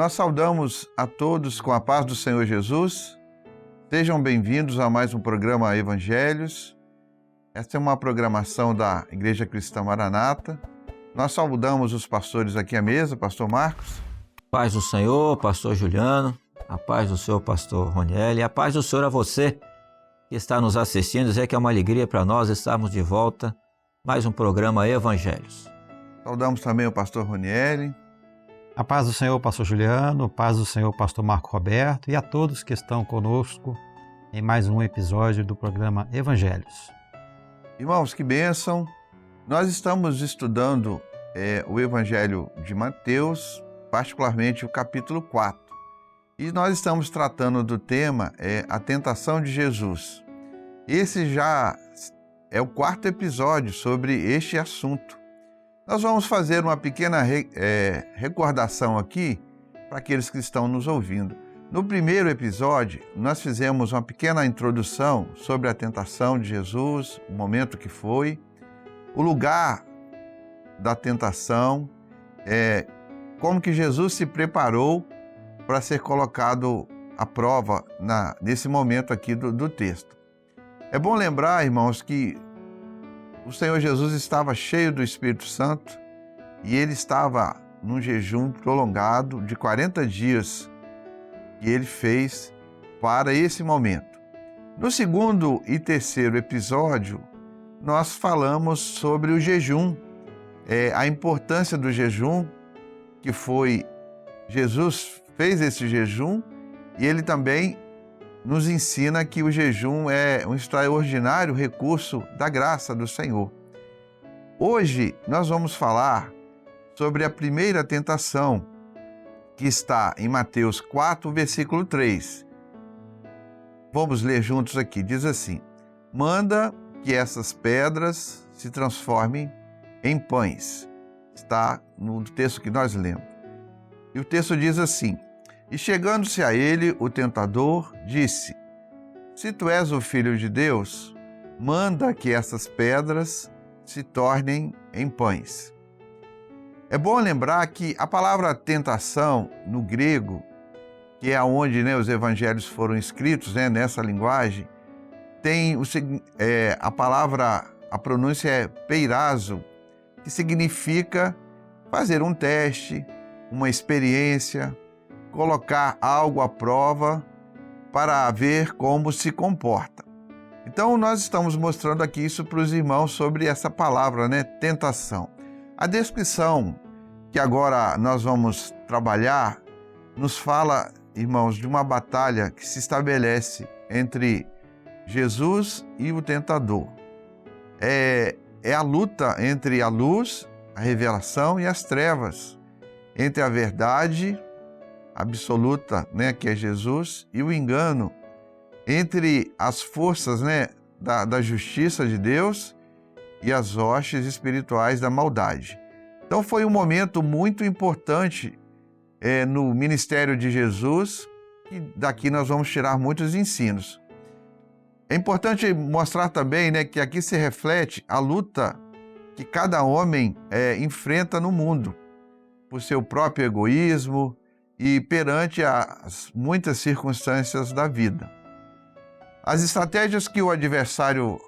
Nós saudamos a todos com a paz do Senhor Jesus. Sejam bem-vindos a mais um programa Evangelhos. Esta é uma programação da Igreja Cristã Maranata. Nós saudamos os pastores aqui à mesa, pastor Marcos. Paz do Senhor, pastor Juliano, a paz do Senhor, pastor Roniel, e a paz do Senhor a você que está nos assistindo. Dizer que é uma alegria para nós estarmos de volta, mais um programa Evangelhos. Saudamos também o pastor Roniel. A paz do Senhor, pastor Juliano, a paz do Senhor, pastor Marco Roberto, e a todos que estão conosco em mais um episódio do programa Evangelhos. Irmãos, que bênção! Nós estamos estudando o Evangelho de Mateus, particularmente o capítulo 4. E nós estamos tratando do tema a tentação de Jesus. Esse já é o quarto episódio sobre este assunto. Nós vamos fazer uma pequena recordação aqui para aqueles que estão nos ouvindo. No primeiro episódio, nós fizemos uma pequena introdução sobre a tentação de Jesus, o momento que foi, o lugar da tentação, como que Jesus se preparou para ser colocado à prova nesse momento aqui do texto. É bom lembrar, irmãos, que o Senhor Jesus estava cheio do Espírito Santo e ele estava num jejum prolongado de 40 dias que ele fez para esse momento. No segundo e terceiro episódio, nós falamos sobre o jejum, a importância do jejum, que foi Jesus fez esse jejum e ele também nos ensina que o jejum é um extraordinário recurso da graça do Senhor. Hoje nós vamos falar sobre a primeira tentação, que está em Mateus 4, versículo 3. Vamos ler juntos aqui, diz assim: manda que essas pedras se transformem em pães. Está no texto que nós lemos. E o texto diz assim: e chegando-se a ele, o tentador disse: se tu és o Filho de Deus, manda que essas pedras se tornem em pães. É bom lembrar que a palavra tentação, no grego, que é onde os evangelhos foram escritos, nessa linguagem, tem a palavra, a pronúncia é peirazo, que significa fazer um teste, uma experiência, colocar algo à prova para ver como se comporta. Então, nós estamos mostrando aqui isso para os irmãos sobre essa palavra, tentação. A descrição que agora nós vamos trabalhar nos fala, irmãos, de uma batalha que se estabelece entre Jesus e o tentador. É a luta entre a luz, a revelação e as trevas, entre a verdade absoluta, que é Jesus, e o engano, entre as forças da justiça de Deus e as hostes espirituais da maldade. Então foi um momento muito importante no ministério de Jesus, e daqui nós vamos tirar muitos ensinos. É importante mostrar também que aqui se reflete a luta que cada homem enfrenta no mundo, por seu próprio egoísmo e perante as muitas circunstâncias da vida. As estratégias que o adversário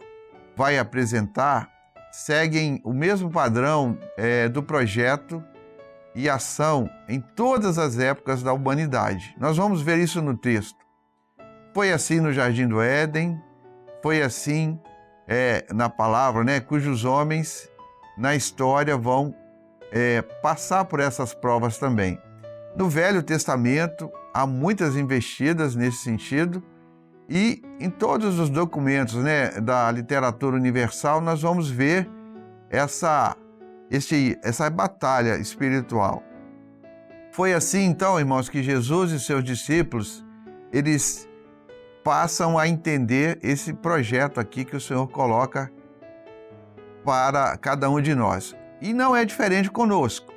vai apresentar seguem o mesmo padrão do projeto e ação em todas as épocas da humanidade. Nós vamos ver isso no texto. Foi assim no Jardim do Éden, foi assim na palavra, cujos homens na história vão passar por essas provas também. No Velho Testamento há muitas investidas nesse sentido e em todos os documentos da literatura universal nós vamos ver essa batalha espiritual. Foi assim então, irmãos, que Jesus e seus discípulos, eles passam a entender esse projeto aqui que o Senhor coloca para cada um de nós. E não é diferente conosco,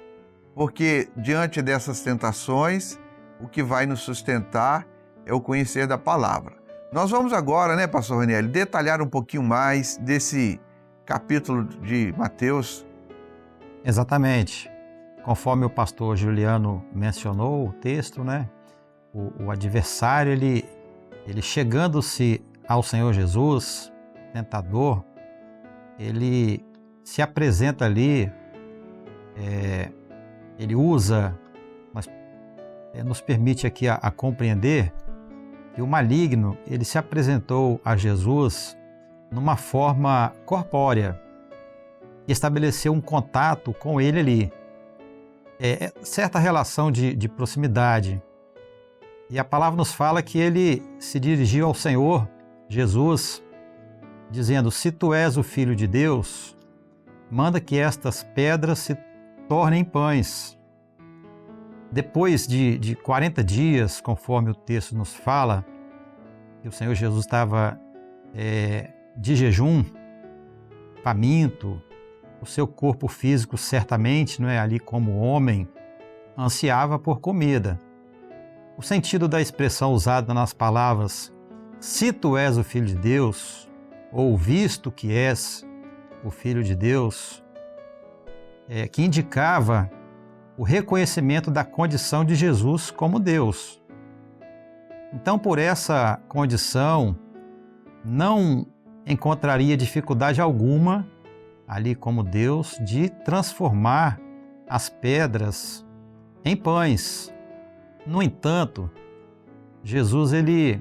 porque diante dessas tentações, o que vai nos sustentar é o conhecer da palavra. Nós vamos agora, pastor Raniel, detalhar um pouquinho mais desse capítulo de Mateus. Exatamente. conforme o pastor Juliano mencionou o texto, né? O adversário, ele chegando-se ao Senhor Jesus, tentador, ele se apresenta ali, ele usa, mas nos permite aqui a compreender que o maligno, ele se apresentou a Jesus numa forma corpórea e estabeleceu um contato com ele ali. Certa relação de proximidade. E a palavra nos fala que ele se dirigiu ao Senhor Jesus, dizendo: se tu és o Filho de Deus, manda que estas pedras se tornem pães. Depois de 40 dias, conforme o texto nos fala, que o Senhor Jesus estava de jejum, faminto, o seu corpo físico certamente, não é, ali como homem, ansiava por comida. O sentido da expressão usada nas palavras "se tu és o Filho de Deus", ou "visto que és o Filho de Deus", que indicava o reconhecimento da condição de Jesus como Deus. Então, por essa condição, não encontraria dificuldade alguma, ali como Deus, de transformar as pedras em pães. No entanto, Jesus ele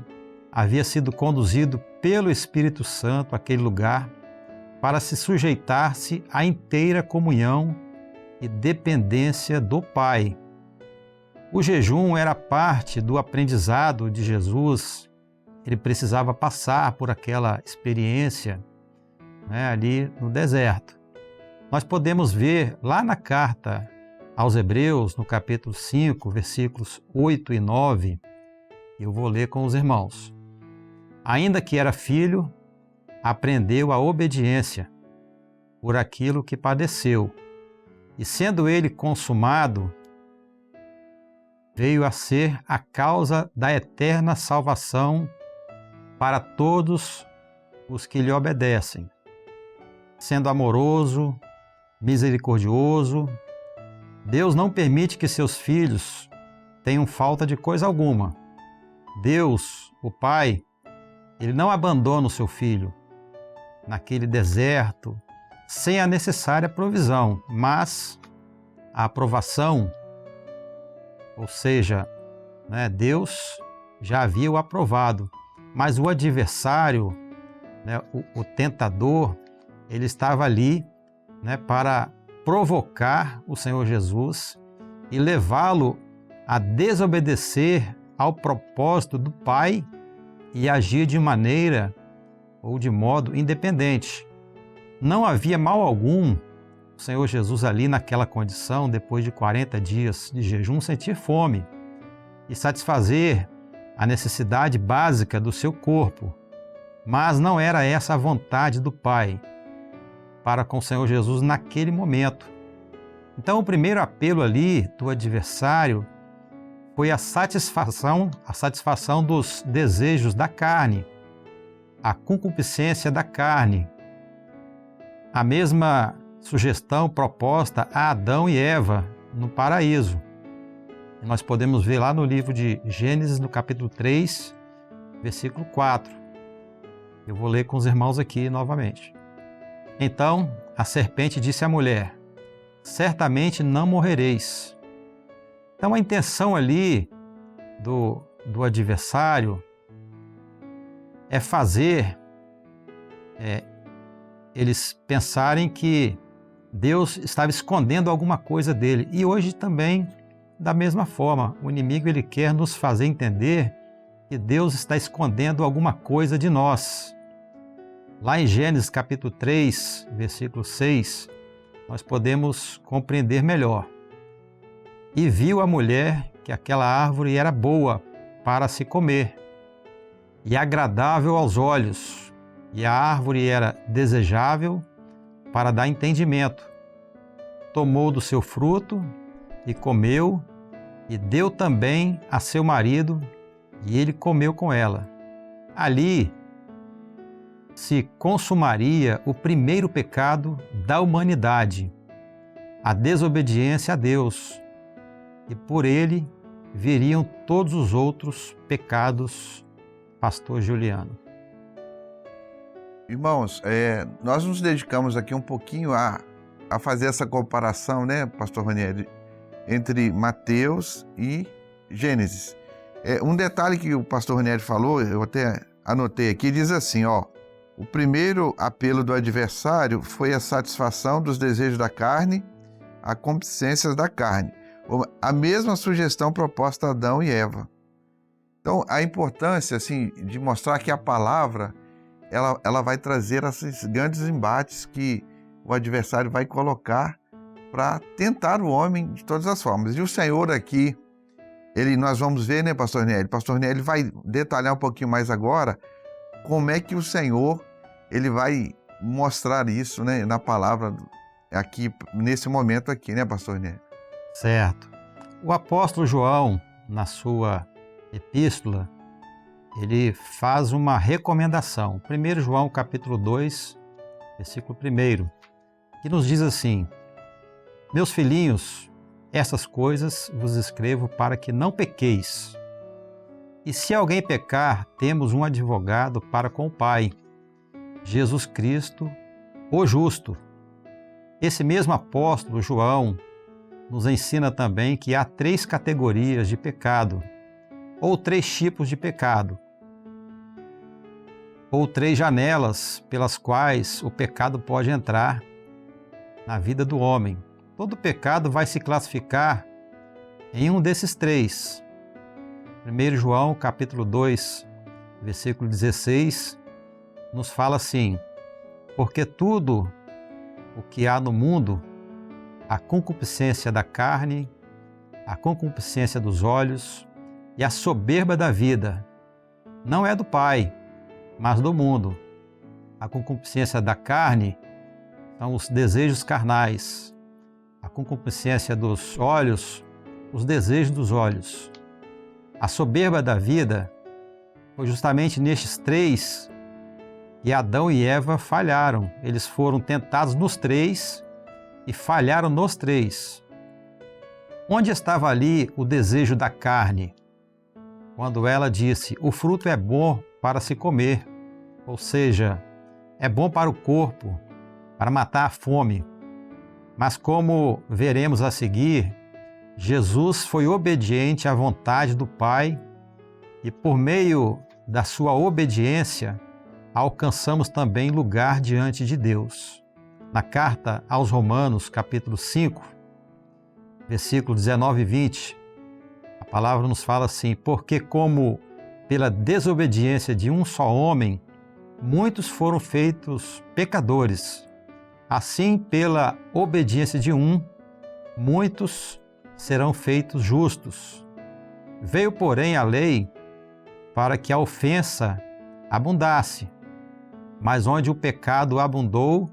havia sido conduzido pelo Espírito Santo àquele lugar para se sujeitar-se à inteira comunhão e dependência do Pai. O jejum era parte do aprendizado de Jesus. Ele precisava passar por aquela experiência, né, ali no deserto. Nós podemos ver lá na carta aos Hebreus, no capítulo 5, versículos 8 e 9, eu vou ler com os irmãos. Ainda que era filho, aprendeu a obediência por aquilo que padeceu, e sendo ele consumado, veio a ser a causa da eterna salvação para todos os que lhe obedecem, sendo amoroso, misericordioso. Deus não permite que seus filhos tenham falta de coisa alguma. Deus, o Pai, ele não abandona o seu filho naquele deserto sem a necessária provisão, mas a aprovação, ou seja, né, Deus já havia o aprovado, mas o adversário, né, o tentador, ele estava ali, né, para provocar o Senhor Jesus e levá-lo a desobedecer ao propósito do Pai e agir de maneira ou de modo independente. Não havia mal algum o Senhor Jesus ali naquela condição, depois de 40 dias de jejum, sentir fome e satisfazer a necessidade básica do seu corpo. Mas não era essa a vontade do Pai para com o Senhor Jesus naquele momento. Então, o primeiro apelo ali do adversário foi a satisfação dos desejos da carne, a concupiscência da carne. A mesma sugestão proposta a Adão e Eva no paraíso. Nós podemos ver lá no livro de Gênesis, no capítulo 3, versículo 4. Eu vou ler com os irmãos aqui novamente. Então a serpente disse à mulher: certamente não morrereis. Então a intenção ali do adversário é fazer eles pensarem que Deus estava escondendo alguma coisa dele. E hoje também, da mesma forma, o inimigo ele quer nos fazer entender que Deus está escondendo alguma coisa de nós. Lá em Gênesis capítulo 3, versículo 6, nós podemos compreender melhor. E viu a mulher que aquela árvore era boa para se comer, e agradável aos olhos, e a árvore era desejável para dar entendimento. Tomou do seu fruto e comeu, e deu também a seu marido, e ele comeu com ela. Ali se consumaria o primeiro pecado da humanidade. a desobediência a Deus, e por ele viriam todos os outros pecados, pastor Juliano. Irmãos, nós nos dedicamos aqui um pouquinho a fazer essa comparação, né, pastor Ranieri, entre Mateus e Gênesis. Um detalhe que o pastor Ranieri falou, eu até anotei aqui, diz assim, ó: o primeiro apelo do adversário foi a satisfação dos desejos da carne, a concupiscências da carne. A mesma sugestão proposta a Adão e Eva. Então, a importância assim, de mostrar que a palavra ela vai trazer esses grandes embates que o adversário vai colocar para tentar o homem de todas as formas. E o Senhor aqui, nós vamos ver, né, pastor Nelly? Pastor Nelly vai detalhar um pouquinho mais agora como é que o Senhor ele vai mostrar isso, né, na palavra aqui, nesse momento aqui, né, pastor Nelly? Certo. O apóstolo João, na sua epístola, ele faz uma recomendação. 1 João capítulo 2, versículo 1, que nos diz assim: meus filhinhos, essas coisas vos escrevo para que não pequeis. E se alguém pecar, temos um advogado para com o Pai, Jesus Cristo, o justo. Esse mesmo apóstolo João nos ensina também que há 3 categorias de pecado, ou 3 tipos de pecado, ou 3 janelas pelas quais o pecado pode entrar na vida do homem. Todo pecado vai se classificar em um desses 3. 1 João capítulo 2, versículo 16, nos fala assim: porque tudo o que há no mundo, a concupiscência da carne, a concupiscência dos olhos e a soberba da vida, não é do Pai, mas do mundo. A concupiscência da carne são os desejos carnais, a concupiscência dos olhos, os desejos dos olhos. A soberba da vida foi justamente nestes 3 que Adão e Eva falharam. Eles foram tentados nos 3 e falharam nos 3. Onde estava ali o desejo da carne? Quando ela disse: o fruto é bom para se comer, ou seja, é bom para o corpo, para matar a fome. Mas como veremos a seguir, Jesus foi obediente à vontade do Pai e por meio da sua obediência alcançamos também lugar diante de Deus. Na carta aos Romanos, capítulo 5, versículo 19 e 20, a palavra nos fala assim: porque como pela desobediência de um só homem, muitos foram feitos pecadores, assim pela obediência de um, muitos serão feitos justos. Veio, porém, a lei para que a ofensa abundasse, mas onde o pecado abundou,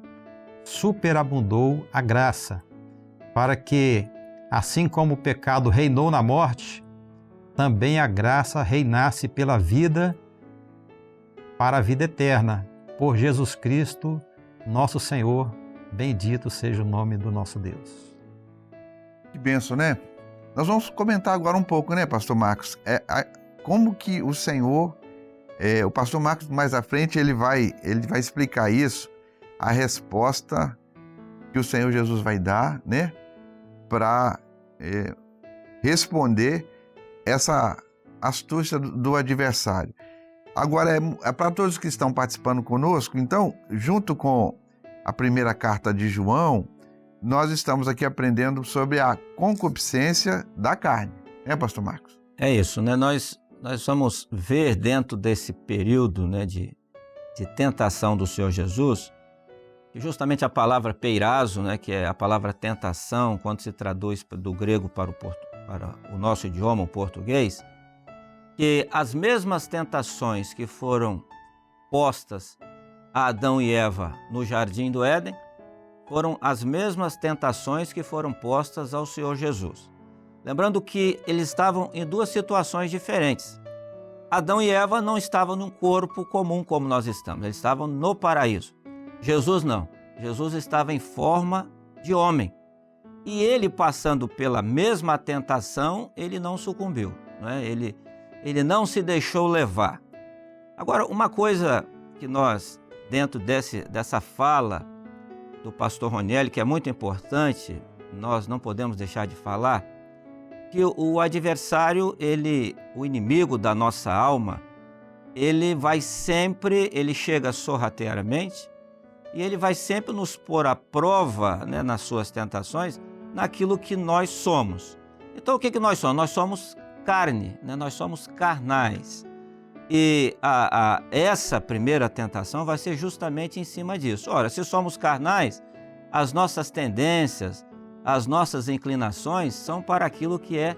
superabundou a graça, para que, assim como o pecado reinou na morte, também a graça reinasse pela vida, para a vida eterna, por Jesus Cristo, nosso Senhor. Bendito seja o nome do nosso Deus. Que bênção, né? Nós vamos comentar agora um pouco, né, pastor Marcos? Como que o Senhor, o pastor Marcos mais à frente, ele vai explicar isso, a resposta que o Senhor Jesus vai dar, né, para responder essa astúcia do adversário. Agora, é para todos que estão participando conosco, então, junto com a primeira carta de João, nós estamos aqui aprendendo sobre a concupiscência da carne, né, pastor Marcos? É isso, né? Nós vamos ver dentro desse período, né, de tentação do Senhor Jesus, que justamente a palavra peirazo, né, que é a palavra tentação, quando se traduz do grego para o nosso idioma, o português, que as mesmas tentações que foram postas a Adão e Eva no Jardim do Éden foram as mesmas tentações que foram postas ao Senhor Jesus. Lembrando que eles estavam em 2 situações diferentes. Adão e Eva não estavam num corpo comum como nós estamos, eles estavam no paraíso. Jesus não. Jesus estava em forma de homem. E ele, passando pela mesma tentação, ele não sucumbiu, né? Ele não se deixou levar. Agora, uma coisa que nós, dentro dessa fala do pastor Ronieli, que é muito importante, nós não podemos deixar de falar, que o adversário, o inimigo da nossa alma, ele chega sorrateiramente e ele vai sempre nos pôr à prova, né, nas suas tentações, naquilo que nós somos. Então, o que nós somos? Nós somos carne, né? Nós somos carnais. E essa primeira tentação vai ser justamente em cima disso. Ora, se somos carnais, as nossas tendências, as nossas inclinações são para aquilo que é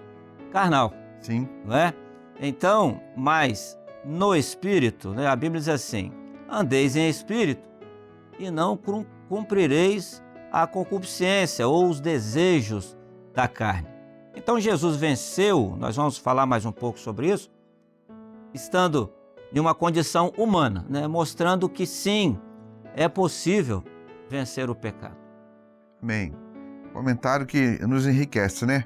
carnal. Sim. Não é? Então, mas no Espírito, né, a Bíblia diz assim: andeis em Espírito e não cumprireis a concupiscência ou os desejos da carne. Então Jesus venceu, nós vamos falar mais um pouco sobre isso, estando em uma condição humana, né, mostrando que sim, é possível vencer o pecado. Amém. Comentário que nos enriquece, né?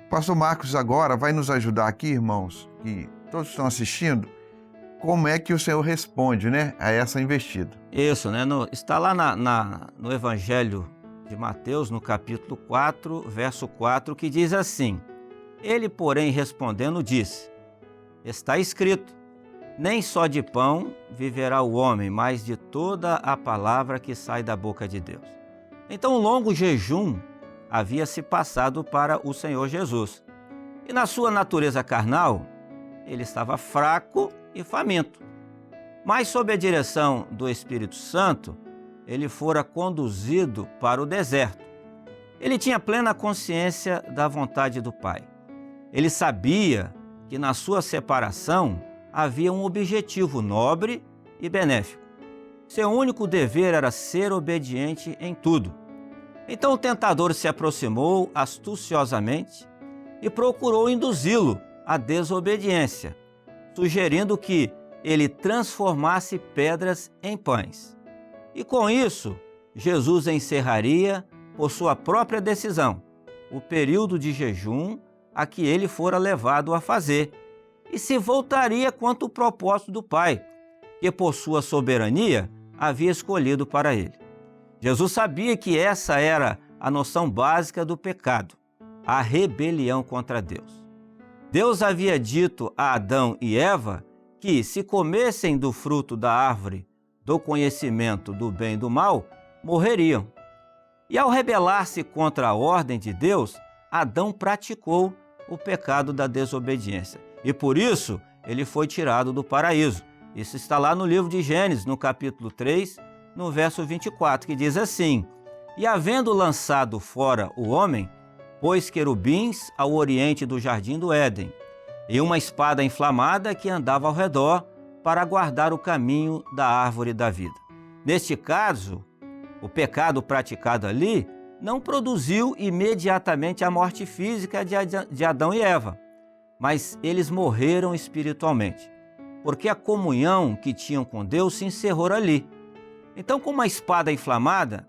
O pastor Marcos agora vai nos ajudar aqui, irmãos, que todos estão assistindo, como é que o Senhor responde, né, a essa investida. Isso, né? Está lá no Evangelho de Mateus, no capítulo 4, verso 4, que diz assim: ele, porém, respondendo, disse: está escrito, nem só de pão viverá o homem, mas de toda a palavra que sai da boca de Deus. Então, um longo jejum havia se passado para o Senhor Jesus. E na sua natureza carnal, ele estava fraco e faminto. Mas, sob a direção do Espírito Santo, ele fora conduzido para o deserto. Ele tinha plena consciência da vontade do Pai. Ele sabia que na sua separação havia um objetivo nobre e benéfico. Seu único dever era ser obediente em tudo. Então o tentador se aproximou astuciosamente e procurou induzi-lo à desobediência, sugerindo que ele transformasse pedras em pães. E com isso, Jesus encerraria, por sua própria decisão, o período de jejum a que ele fora levado a fazer, e se voltaria quanto ao propósito do Pai, que por sua soberania havia escolhido para ele. Jesus sabia que essa era a noção básica do pecado, a rebelião contra Deus. Deus havia dito a Adão e Eva que, se comessem do fruto da árvore do conhecimento do bem e do mal, morreriam. E ao rebelar-se contra a ordem de Deus, Adão praticou o pecado da desobediência. E por isso, ele foi tirado do paraíso. Isso está lá no livro de Gênesis, no capítulo 3, no verso 24, que diz assim: e havendo lançado fora o homem, pôs querubins ao oriente do jardim do Éden, e uma espada inflamada que andava ao redor para guardar o caminho da árvore da vida. Neste caso, o pecado praticado ali não produziu imediatamente a morte física de Adão e Eva, mas eles morreram espiritualmente, porque a comunhão que tinham com Deus se encerrou ali. Então, com uma espada inflamada,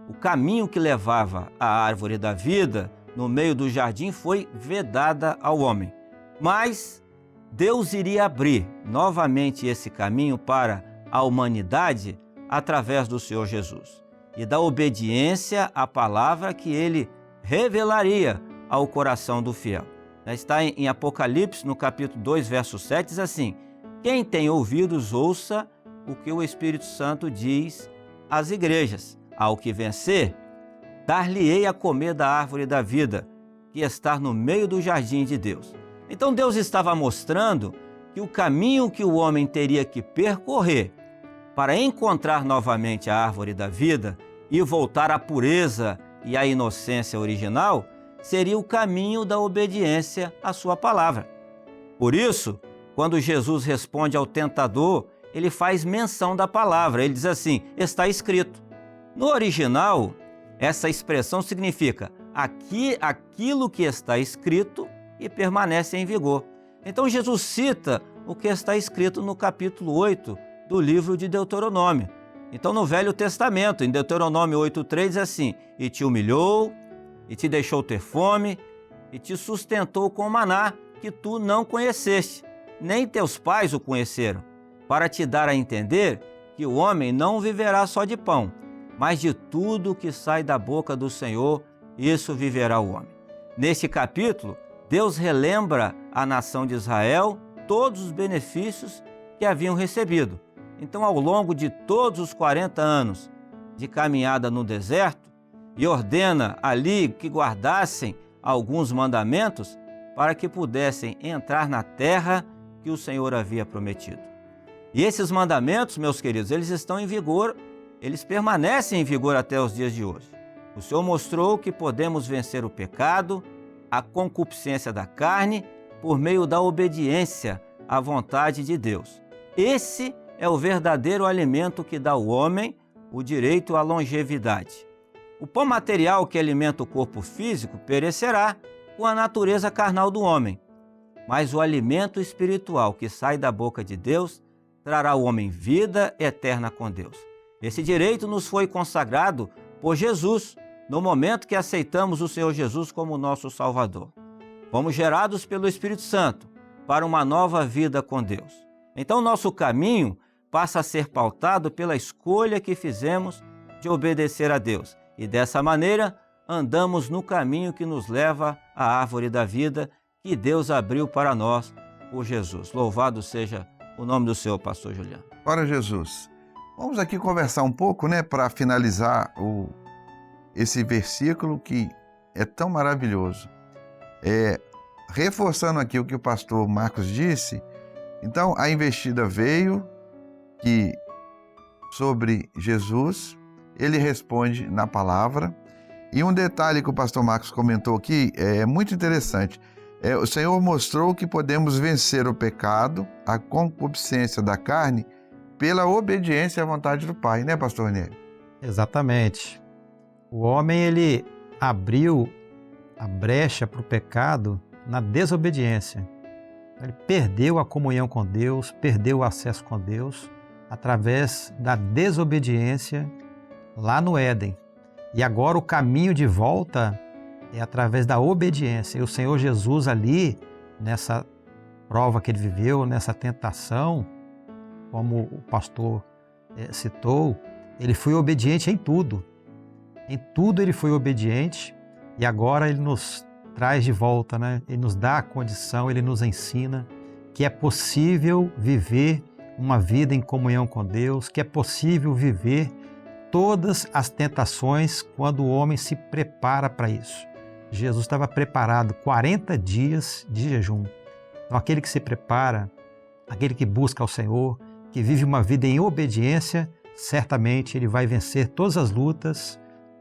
o caminho que levava à árvore da vida no meio do jardim foi vedada ao homem. Mas Deus iria abrir novamente esse caminho para a humanidade através do Senhor Jesus e da obediência à palavra que ele revelaria ao coração do fiel. Está em Apocalipse, no capítulo 2, verso 7, diz assim: quem tem ouvidos, ouça o que o Espírito Santo diz às igrejas. Ao que vencer, dar-lhe-ei a comer da árvore da vida, que está no meio do jardim de Deus. Então Deus estava mostrando que o caminho que o homem teria que percorrer para encontrar novamente a árvore da vida e voltar à pureza e à inocência original seria o caminho da obediência à sua palavra. Por isso, quando Jesus responde ao tentador, ele faz menção da palavra. Ele diz assim: está escrito. No original, essa expressão significa aquilo que está escrito e permanece em vigor. Então Jesus cita o que está escrito no capítulo 8 do livro de Deuteronômio. Então no Velho Testamento, em Deuteronômio 8,3 diz assim: e te humilhou, e te deixou ter fome, e te sustentou com maná que tu não conheceste, nem teus pais o conheceram, para te dar a entender que o homem não viverá só de pão, mas de tudo que sai da boca do Senhor, isso viverá o homem. Neste capítulo, Deus relembra à nação de Israel todos os benefícios que haviam recebido. Então, ao longo de todos os 40 anos de caminhada no deserto, e ordena ali que guardassem alguns mandamentos para que pudessem entrar na terra que o Senhor havia prometido. E esses mandamentos, meus queridos, eles estão em vigor, eles permanecem em vigor até os dias de hoje. O Senhor mostrou que podemos vencer o pecado, a concupiscência da carne, por meio da obediência à vontade de Deus. Esse é o verdadeiro alimento que dá ao homem o direito à longevidade. O pão material que alimenta o corpo físico perecerá com a natureza carnal do homem, mas o alimento espiritual que sai da boca de Deus trará ao homem vida eterna com Deus. Esse direito nos foi consagrado por Jesus no momento que aceitamos o Senhor Jesus como nosso Salvador. Fomos gerados pelo Espírito Santo para uma nova vida com Deus. Então, nosso caminho passa a ser pautado pela escolha que fizemos de obedecer a Deus. E dessa maneira, andamos no caminho que nos leva à árvore da vida que Deus abriu para nós por Jesus. Louvado seja o nome do Senhor, pastor Juliano. Glória a Jesus. Vamos aqui conversar um pouco, para finalizar esse versículo que é tão maravilhoso. Reforçando aqui o que o pastor Marcos disse, então a investida veio sobre Jesus, ele responde na palavra. E um detalhe que o pastor Marcos comentou aqui é muito interessante. O Senhor mostrou que podemos vencer o pecado, a concupiscência da carne, pela obediência à vontade do Pai, né, pastor Nélio? Exatamente. O homem, ele abriu a brecha para o pecado na desobediência. Ele perdeu a comunhão com Deus, perdeu o acesso com Deus através da desobediência lá no Éden. E agora o caminho de volta é através da obediência. E o Senhor Jesus ali, nessa prova que ele viveu, nessa tentação, como o pastor citou, ele foi obediente em tudo. Em tudo ele foi obediente e agora ele nos traz de volta, Ele nos dá a condição, ele nos ensina que é possível viver uma vida em comunhão com Deus, que é possível viver todas as tentações quando o homem se prepara para isso. Jesus estava preparado 40 dias de jejum. Então, aquele que se prepara, aquele que busca ao Senhor, que vive uma vida em obediência, certamente ele vai vencer todas as lutas,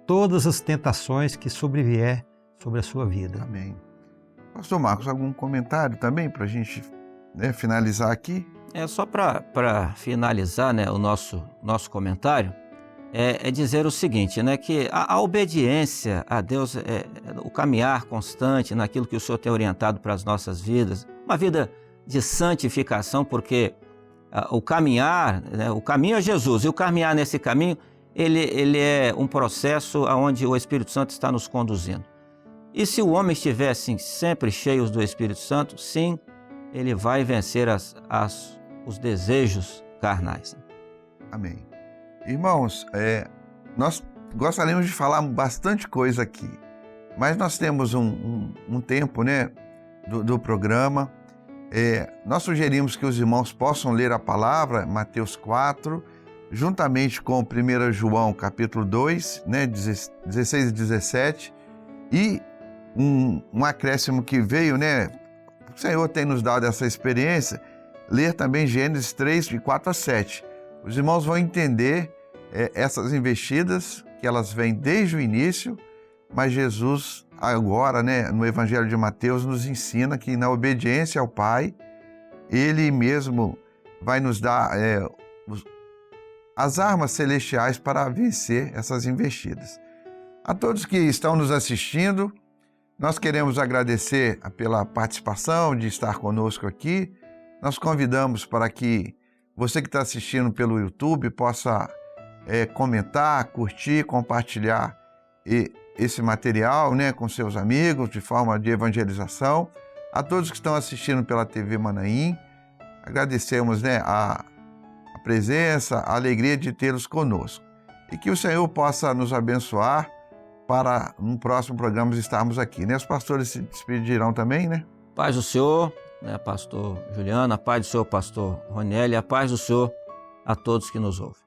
todas as tentações que sobrevier sobre a sua vida. Amém. Pastor Marcos, algum comentário também para a gente finalizar aqui? Só para finalizar o nosso comentário, é dizer o seguinte, que a obediência a Deus, o caminhar constante naquilo que o Senhor tem orientado para as nossas vidas, uma vida de santificação, porque o caminho é Jesus, e o caminhar nesse caminho, ele é um processo onde o Espírito Santo está nos conduzindo. E se o homem estiver assim, sempre cheio do Espírito Santo, sim, ele vai vencer os desejos carnais. Amém. Irmãos, nós gostaríamos de falar bastante coisa aqui, mas nós temos um tempo do programa. Nós sugerimos que os irmãos possam ler a palavra, Mateus 4, juntamente com 1 João capítulo 2, 16 e 17, e um acréscimo que veio, o Senhor tem nos dado essa experiência, ler também Gênesis 3, de 4 a 7. Os irmãos vão entender essas investidas, que elas vêm desde o início, mas Jesus agora, no Evangelho de Mateus, nos ensina que na obediência ao Pai, Ele mesmo vai nos dar as armas celestiais para vencer essas investidas. A todos que estão nos assistindo, nós queremos agradecer pela participação, de estar conosco aqui. Nós convidamos para que você que está assistindo pelo YouTube possa comentar, curtir, compartilhar esse material, né, com seus amigos, de forma de evangelização. A todos que estão assistindo pela TV Manaim, agradecemos, né, a presença, a alegria de tê-los conosco. E que o Senhor possa nos abençoar para, no próximo programa, estarmos aqui, né? Os pastores se despedirão também, né? Paz do Senhor, né, pastor Juliano, a paz do Senhor, pastor Ronieli, a paz do Senhor a todos que nos ouvem.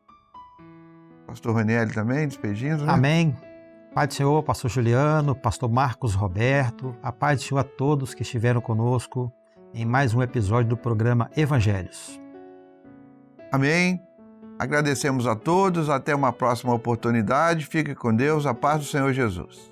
Pastor Ronieli também, despedindo, né? Amém. Paz do Senhor, pastor Juliano, pastor Marcos Roberto, a paz do Senhor a todos que estiveram conosco em mais um episódio do programa Evangelhos. Amém. Agradecemos a todos, até uma próxima oportunidade. Fique com Deus, a paz do Senhor Jesus.